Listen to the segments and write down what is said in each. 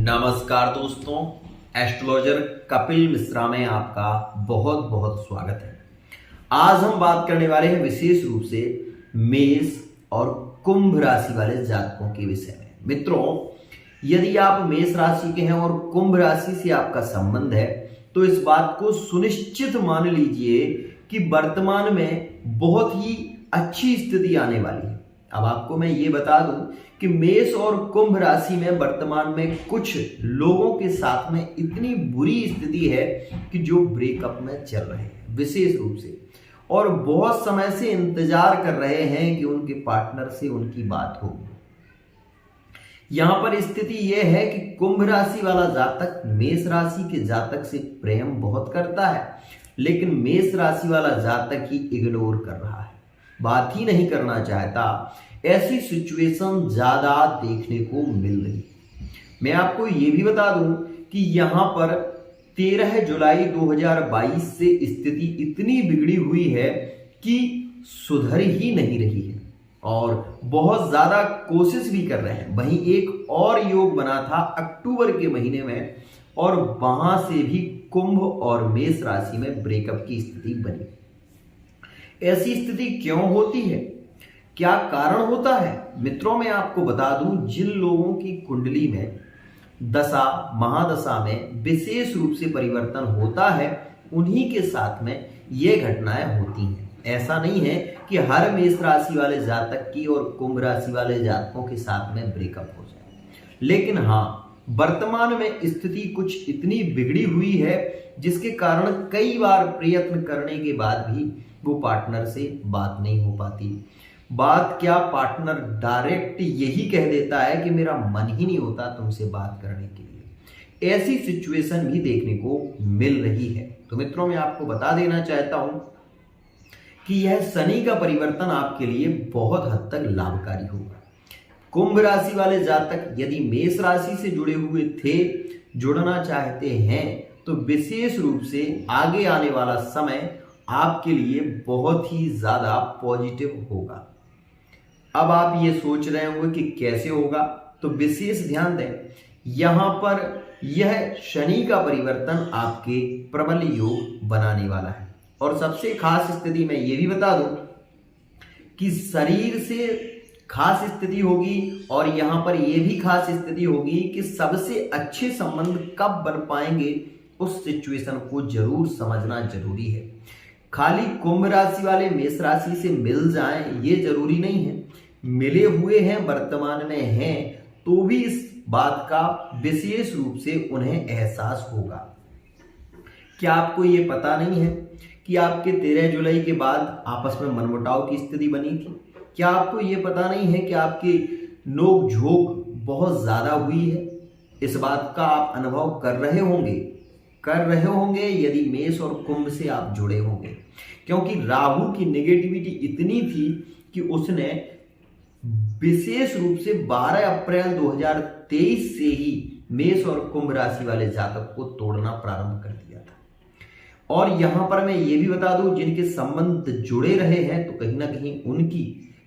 नमस्कार दोस्तों, एस्ट्रोलॉजर कपिल मिश्रा में आपका बहुत बहुत स्वागत है। आज हम बात करने वाले हैं विशेष रूप से मेष और कुंभ राशि वाले जातकों के विषय में। मित्रों, यदि आप मेष राशि के हैं और कुंभ राशि से आपका संबंध है तो इस बात को सुनिश्चित मान लीजिए कि वर्तमान में बहुत ही अच्छी स्थिति आने वाली है। अब आपको मैं ये बता दूं कि मेष और कुंभ राशि में वर्तमान में कुछ लोगों के साथ में इतनी बुरी स्थिति है कि जो ब्रेकअप में चल रहे हैं विशेष रूप से, और बहुत समय से इंतजार कर रहे हैं कि उनके पार्टनर से उनकी बात होगी। यहां पर स्थिति यह है कि कुंभ राशि वाला जातक मेष राशि के जातक से प्रेम बहुत करता है, लेकिन मेष राशि वाला जातक ही इग्नोर कर रहा है, बात ही नहीं करना चाहता। ऐसी सिचुएशन ज्यादा देखने को मिल रही है। मैं आपको ये भी बता दूं कि यहां पर 13 जुलाई 2022 से स्थिति इतनी बिगड़ी हुई है कि सुधर ही नहीं रही है और बहुत ज्यादा कोशिश भी कर रहे हैं। वहीं एक और योग बना था अक्टूबर के महीने में और वहां से भी कुंभ और मेष राशि में ब्रेकअप की स्थिति बनी। ऐसी स्थिति क्यों होती है, क्या कारण होता है? मित्रों, मैं आपको बता दूं, जिन लोगों की कुंडली में दशा महादशा में विशेष रूप से परिवर्तन होता है उन्हीं के साथ में ये घटनाएं होती हैं। ऐसा नहीं है कि हर मेष राशि वाले जातक की और कुंभ राशि वाले जातकों के साथ में ब्रेकअप हो जाए, लेकिन हाँ, वर्तमान में स्थिति कुछ इतनी बिगड़ी हुई है जिसके कारण कई बार प्रयत्न करने के बाद भी वो पार्टनर से बात नहीं हो पाती। बात क्या, पार्टनर डायरेक्ट यही कह देता है कि मेरा मन ही नहीं होता तुमसे बात करने के लिए। ऐसी सिचुएशन भी देखने को मिल रही है। तो मित्रों, मैं आपको बता देना चाहता हूं कि यह शनि का परिवर्तन आपके लिए बहुत हद तक लाभकारी होगा। कुंभ राशि वाले जातक यदि मेष राशि से जुड़े हुए थे, जुड़ना चाहते हैं, तो विशेष रूप से आगे आने वाला समय आपके लिए बहुत ही ज्यादा पॉजिटिव होगा। अब आप ये सोच रहे होंगे कि कैसे होगा, तो विशेष ध्यान दें, यहां पर यह शनि का परिवर्तन आपके प्रबल योग बनाने वाला है। और सबसे खास स्थिति में ये भी बता दूं कि शरीर से खास स्थिति होगी और यहां पर यह भी खास स्थिति होगी कि सबसे अच्छे संबंध कब बन पाएंगे, उस सिचुएशन को जरूर समझना जरूरी है। खाली कुंभ राशि वाले मेष राशि से मिल जाएं ये जरूरी नहीं है, मिले हुए हैं, वर्तमान में हैं, तो भी इस बात का विशेष रूप से उन्हें एहसास होगा। क्या आपको ये पता नहीं है कि आपके 13 जुलाई के बाद आपस में मनमुटाव की स्थिति बनी थी? क्या आपको ये पता नहीं है कि आपकी नोक झोंक बहुत ज्यादा हुई है? इस बात का आप अनुभव कर रहे होंगे यदि मेष और कुंभ से आप जुड़े होंगे, क्योंकि राहु की नेगेटिविटी इतनी थी कि उसने विशेष रूप से 12 अप्रैल 2023 से ही मेष और कुंभ राशि वाले जातक को तोड़ना प्रारंभ कर दिया था। और यहां पर मैं ये भी बता दूं, जिनके संबंध जुड़े रहे हैं तो कहीं ना कहीं उनकी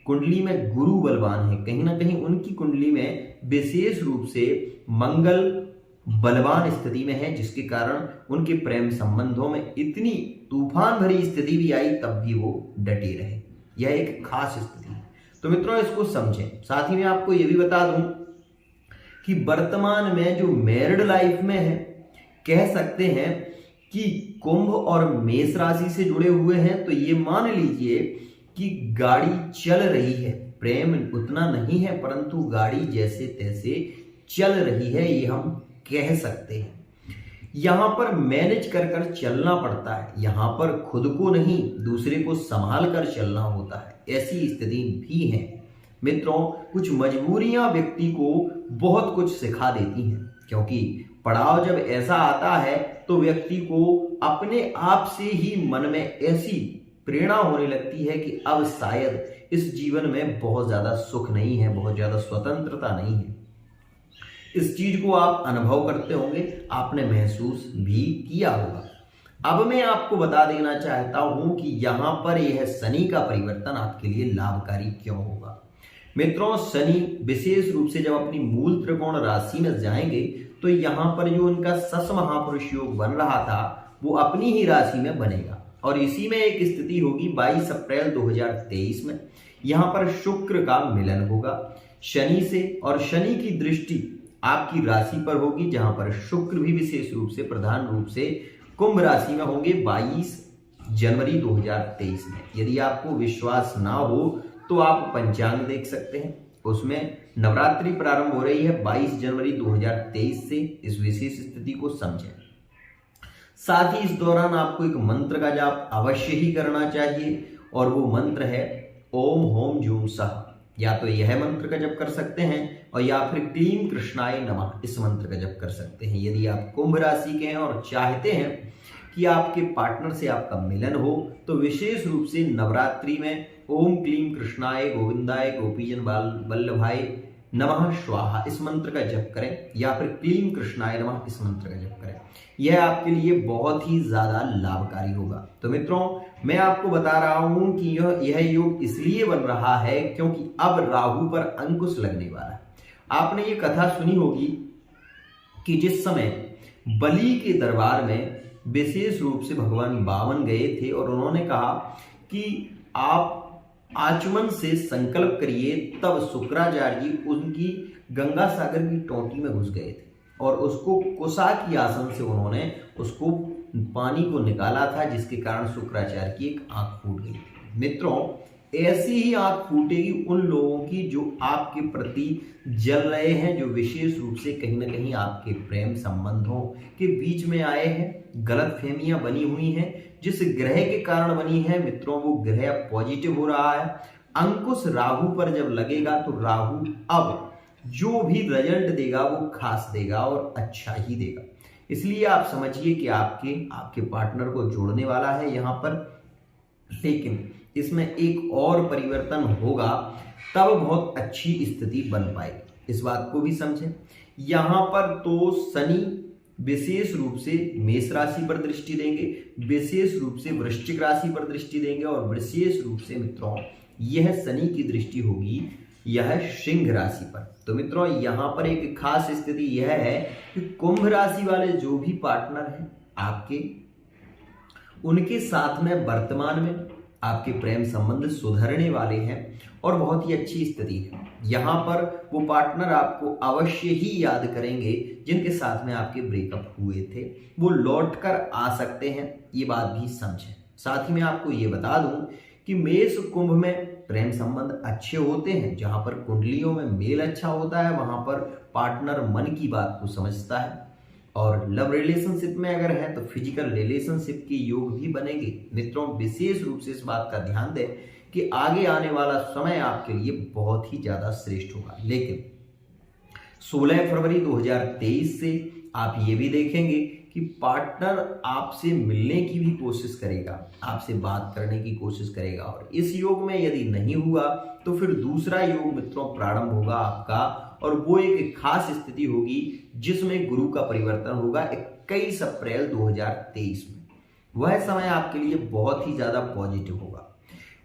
कुंडली में गुरु बलवान है, कहीं ना कहीं उनकी कुंडली में विशेष रूप से मंगल बलवान स्थिति में है, जिसके कारण उनके प्रेम संबंधों में इतनी तूफान भरी स्थिति भी आई तब भी वो डटे रहे। यह एक खास स्थिति है। तो मित्रों, इसको समझें। साथ ही में आपको यह भी बता दूं कि वर्तमान में जो मैरिड लाइफ में है, कह सकते हैं कि कुंभ और मेष राशि से जुड़े हुए हैं, तो ये मान लीजिए कि गाड़ी चल रही है। प्रेम उतना नहीं है परंतु गाड़ी जैसे तैसे चल रही है, ये हम कह सकते हैं। यहां पर मैनेज कर चलना पड़ता है, यहां पर खुद को नहीं दूसरे को संभाल कर चलना होता है। ऐसी स्थिति भी है। मित्रों, कुछ मजबूरियां व्यक्ति को बहुत कुछ सिखा देती हैं, क्योंकि पड़ाव जब ऐसा आता है तो व्यक्ति को अपने आप से ही मन में ऐसी प्रेरणा होने लगती है कि अब शायद इस जीवन में बहुत ज्यादा सुख नहीं है, बहुत ज्यादा स्वतंत्रता नहीं है। इस चीज को आप अनुभव करते होंगे, आपने महसूस भी किया होगा। अब मैं आपको बता देना चाहता हूं कि यहां पर यह शनि का परिवर्तन आपके लिए लाभकारी क्यों होगा। मित्रों, शनि विशेष रूप से जब अपनी मूल त्रिकोण राशि में जाएंगे तो यहाँ पर जो उनका सस महापुरुष योग बन रहा था वो अपनी ही राशि में बनेगा और इसी में एक स्थिति होगी 22 अप्रैल 2023 में। यहाँ पर शुक्र का मिलन होगा शनि से और शनि की दृष्टि आपकी राशि पर होगी, जहां पर शुक्र भी विशेष रूप से प्रधान रूप से कुंभ राशि में होंगे 22 जनवरी 2023 में। यदि आपको विश्वास ना हो तो आप पंचांग देख सकते हैं, उसमें नवरात्रि प्रारंभ हो रही है 22 जनवरी 2023 से। इस विशेष स्थिति को समझें। साथ ही इस दौरान आपको एक मंत्र का जाप अवश्य ही करना चाहिए और वो मंत्र है ओम होम जूम सह। या तो यह मंत्र का जप कर सकते हैं और या फिर क्लीम कृष्णाय नमः इस मंत्र का जप कर सकते हैं। यदि आप कुंभ राशि के हैं और चाहते हैं कि आपके पार्टनर से आपका मिलन हो तो विशेष रूप से नवरात्रि में ओम क्लीम कृष्णाय गोविंदाय गोपीजन वल्लभाय नमः स्वाहा इस मंत्र का जप करें या फिर क्लीम कृष्णाय नमः इस मंत्र का जप करें। यह आपके लिए बहुत ही ज्यादा लाभकारी होगा। तो मित्रों, मैं आपको बता रहा हूं कि यह योग इसलिए बन रहा है क्योंकि अब राहु पर अंकुश लगने वाला है। आपने ये कथा सुनी होगी कि जिस समय बलि के दरबार में विशेष रूप से भगवान बामन गए थे और उन्होंने कहा कि आप आचमन से संकल्प करिए, तब शुक्राचार्य जी उनकी गंगा सागर की टोटी में घुस गए थे और उसको कुशा की आसन से उन्होंने उसको पानी को निकाला था, जिसके कारण शुक्राचार्य की एक आंख फूट गई थी। मित्रों, ऐसी ही आंख फूटेगी उन लोगों की जो आपके प्रति जल रहे हैं, जो विशेष रूप से कहीं ना कहीं आपके प्रेम संबंधों के बीच में आए हैं, गलतफहमियां बनी हुई हैं। जिस ग्रह के कारण बनी है मित्रों, वो ग्रह पॉजिटिव हो रहा है। अंकुश राहु पर जब लगेगा तो राहु अब जो भी रिजल्ट देगा वो खास देगा और अच्छा ही देगा। इसलिए आप समझिए कि आपके पार्टनर को जोड़ने वाला है यहाँ पर, लेकिन इसमें एक और परिवर्तन होगा, तब बहुत अच्छी स्थिति बन पाएगी। इस बात को भी समझें। यहाँ पर तो शनि विशेष रूप से मेष राशि पर दृष्टि देंगे, विशेष रूप से वृश्चिक राशि पर दृष्टि देंगे और विशेष रूप से मित्रों यह शनि की दृष्टि होगी यह सिंह राशि पर। तो मित्रों, यहाँ पर एक खास स्थिति यह है कि कुंभ राशि वाले जो भी पार्टनर हैं आपके, उनके साथ में वर्तमान में आपके प्रेम संबंध सुधरने वाले हैं और बहुत ही अच्छी स्थिति है। यहाँ पर वो पार्टनर आपको अवश्य ही याद करेंगे जिनके साथ में आपके ब्रेकअप हुए थे, वो लौट कर आ सकते हैं, ये बात भी समझें। साथ ही मैं आपको ये बता दूं कि मेष कुंभ में प्रेम संबंध अच्छे होते हैं, जहां पर कुंडलियों में मेल अच्छा होता है, वहां पर पार्टनर मन की बात को समझता है और लव रिलेशनशिप में अगर है तो फिजिकल रिलेशनशिप के योग भी बनेंगे। मित्रों, विशेष रूप से इस बात का ध्यान दें कि आगे आने वाला समय आपके लिए बहुत ही ज्यादा श्रेष्ठ होगा। लेकिन 16 फरवरी 2023 से आप ये भी देखेंगे कि पार्टनर आपसे मिलने की भी कोशिश करेगा, आपसे बात करने की कोशिश करेगा और इस योग में यदि नहीं हुआ तो फिर दूसरा योग मित्रों प्रारंभ होगा आपका और वो एक खास स्थिति होगी जिसमें गुरु का परिवर्तन होगा 21 अप्रैल 2023 में। वह समय आपके लिए बहुत ही ज्यादा पॉजिटिव होगा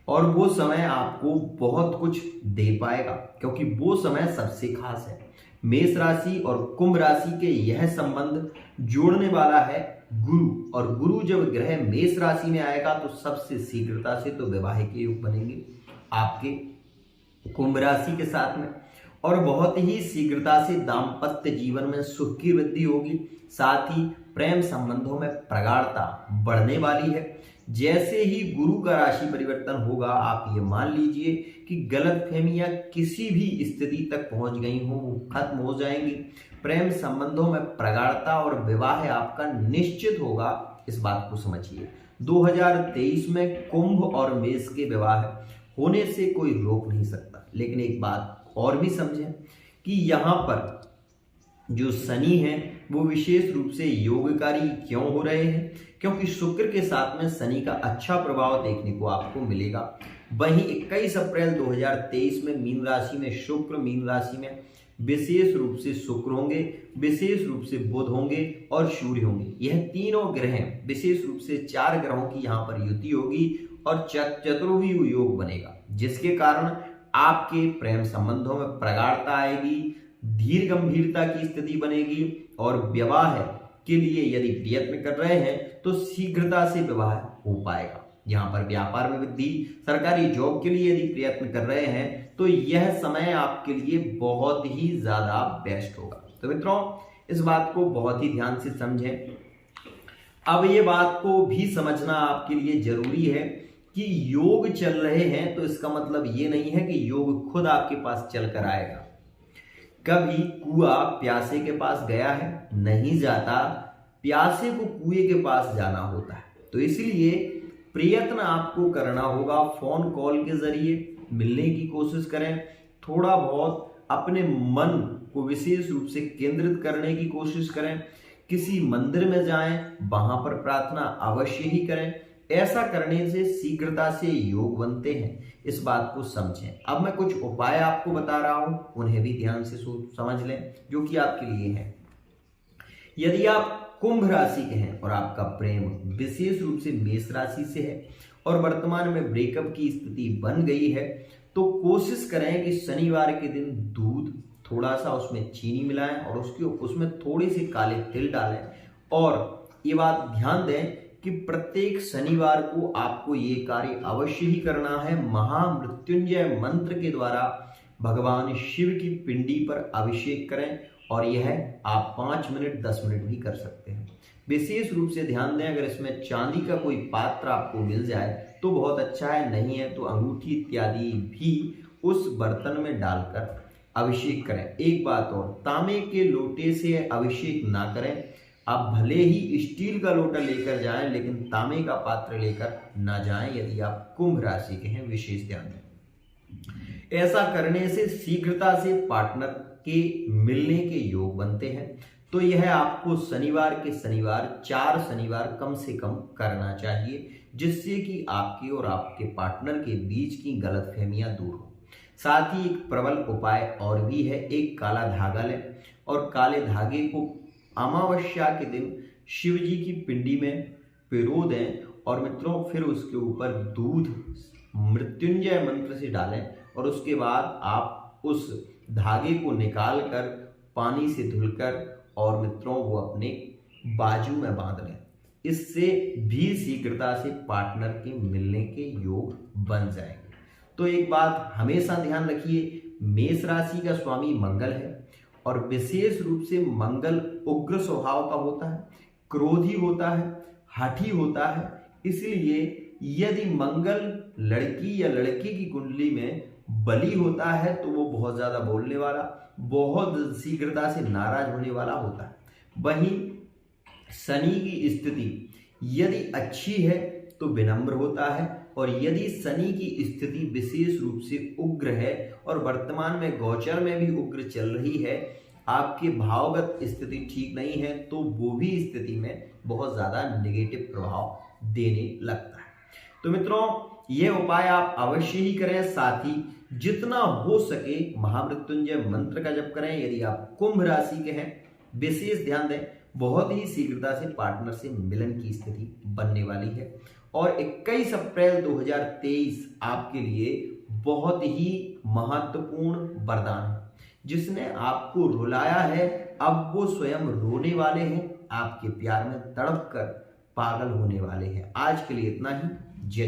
और वो समय आपको बहुत कुछ दे पाएगा क्योंकि वो समय सबसे खास है। मेष राशि और कुंभ राशि के यह संबंध जोड़ने वाला है गुरु, और गुरु जब ग्रह मेष राशि में आएगा तो सबसे शीघ्रता से तो विवाह के योग बनेंगे आपके कुंभ राशि के साथ में और बहुत ही शीघ्रता से दाम्पत्य जीवन में सुख की वृद्धि होगी। साथ ही प्रेम संबंधों में प्रगाढ़ता बढ़ने वाली है। जैसे ही गुरु का राशि परिवर्तन होगा, आप ये मान लीजिए कि गलतफहमियां किसी भी स्थिति तक पहुंच गई हो वो खत्म हो जाएंगी। प्रेम संबंधों में प्रगाढ़ता और विवाह आपका निश्चित होगा। इस बात को समझिए। 2023 में कुंभ और मेष के विवाह होने से कोई रोक नहीं सकता। लेकिन एक बात और भी समझें कि यहाँ पर जो शनि है वो विशेष रूप से योगकारी क्यों हो रहे हैं, क्योंकि शुक्र के साथ में शनि का अच्छा प्रभाव देखने को आपको मिलेगा। वहीं 21 अप्रैल 2023 में मीन राशि में शुक्र, मीन राशि में विशेष रूप से शुक्र होंगे, विशेष रूप से बुध होंगे और सूर्य होंगे। यह तीनों ग्रह विशेष रूप से 4 ग्रहों की यहाँ पर युति होगी और चतुर्युग योग बनेगा, जिसके कारण आपके प्रेम संबंधों में प्रगाढ़ता आएगी, धीर गंभीरता की स्थिति बनेगी और विवाह के लिए यदि प्रयत्न कर रहे हैं तो शीघ्रता से विवाह हो पाएगा। यहाँ पर व्यापार में वृद्धि, सरकारी जॉब के लिए यदि प्रयत्न कर रहे हैं तो यह समय आपके लिए बहुत ही ज्यादा बेस्ट होगा। तो मित्रों, इस बात को बहुत ही ध्यान से समझें। अब ये बात को भी समझना आपके लिए जरूरी है कि योग चल रहे हैं तो इसका मतलब ये नहीं है कि योग खुद आपके पास चल कर आएगा। कभी कुआं प्यासे के पास गया है? नहीं जाता, प्यासे को कुएं के पास जाना होता है। तो इसलिए प्रयत्न आपको करना होगा, फोन कॉल के जरिए मिलने की कोशिश करें, थोड़ा बहुत अपने मन को विशेष रूप से केंद्रित करने की कोशिश करें, किसी मंदिर में जाएं, वहां पर प्रार्थना अवश्य ही करें। ऐसा करने से शीघ्रता से योग बनते हैं, इस बात को समझें। अब मैं कुछ उपाय आपको बता रहा हूं, उन्हें भी ध्यान से समझ लें, जो कि आपके लिए हैं। यदि आप कुंभ राशि के हैं और आपका प्रेम विशेष रूप से मेष राशि से है और वर्तमान में ब्रेकअप की स्थिति बन गई है, तो कोशिश करें कि शनिवार के दिन दूध, थोड़ा सा उसमें चीनी मिलाएं और उसमें थोड़ी सी काले तिल डालें। और ये बात ध्यान दें कि प्रत्येक शनिवार को आपको ये कार्य अवश्य ही करना है। महामृत्युंजय मंत्र के द्वारा भगवान शिव की पिंडी पर अभिषेक करें और यह आप 5 मिनट 10 मिनट भी कर सकते हैं। विशेष रूप से ध्यान दें, अगर इसमें चांदी का कोई पात्र आपको मिल जाए तो बहुत अच्छा है, नहीं है तो अंगूठी इत्यादि भी उस बर्तन में डालकर अभिषेक करें। एक बात और, तांबे के लोटे से अभिषेक ना करें। आप भले ही स्टील का लोटा लेकर जाएं लेकिन तांबे का पात्र लेकर ना जाएं यदि आप कुंभ राशि के हैं, विशेष ध्यान दें। ऐसा करने से शीघ्रता से पार्टनर के मिलने के योग बनते हैं। तो यह आपको शनिवार के शनिवार 4 शनिवार कम से कम करना चाहिए, जिससे कि आपके और आपके पार्टनर के बीच की गलतफहमियां दूर हो। साथ ही एक प्रबल उपाय और भी है, एक काला धागा लें और काले धागे को अमावस्या के दिन शिव जी की पिंडी में पिरो दें और मित्रों फिर उसके ऊपर दूध मृत्युंजय मंत्र से डालें और उसके बाद आप उस धागे को निकाल कर पानी से धुलकर और मित्रों वो अपने बाजू में बांध लें। इससे भी शीघ्रता से पार्टनर के मिलने के योग बन जाएंगे। तो एक बात हमेशा ध्यान रखिए, मेष राशि का स्वामी मंगल है और विशेष रूप से मंगल उग्र स्वभाव का होता है, क्रोधी होता है, हठी होता है। इसलिए यदि मंगल लड़की या लड़के की कुंडली में बली होता है तो वो बहुत ज्यादा बोलने वाला, बहुत शीघ्रता से नाराज होने वाला होता है। वहीं शनि की स्थिति यदि अच्छी है तो विनम्र होता है और यदि शनि की स्थिति विशेष रूप से उग्र है और वर्तमान में गोचर में भी उग्र चल रही है, आपके भावगत स्थिति ठीक नहीं है, तो वो भी स्थिति में बहुत ज्यादा नेगेटिव प्रभाव देने लगता है। तो मित्रों, ये उपाय आप अवश्य ही करें। साथ ही जितना हो सके महामृत्युंजय मंत्र का जप करें। यदि आप कुंभ राशि के हैं, विशेष ध्यान दें, बहुत ही शीघ्रता से पार्टनर से मिलन की स्थिति बनने वाली है और 21 अप्रैल 2023 आपके लिए बहुत ही महत्वपूर्ण वरदान है। जिसने आपको रुलाया है अब वो स्वयं रोने वाले हैं, आपके प्यार में तड़प कर पागल होने वाले हैं। आज के लिए इतना ही। जय जय।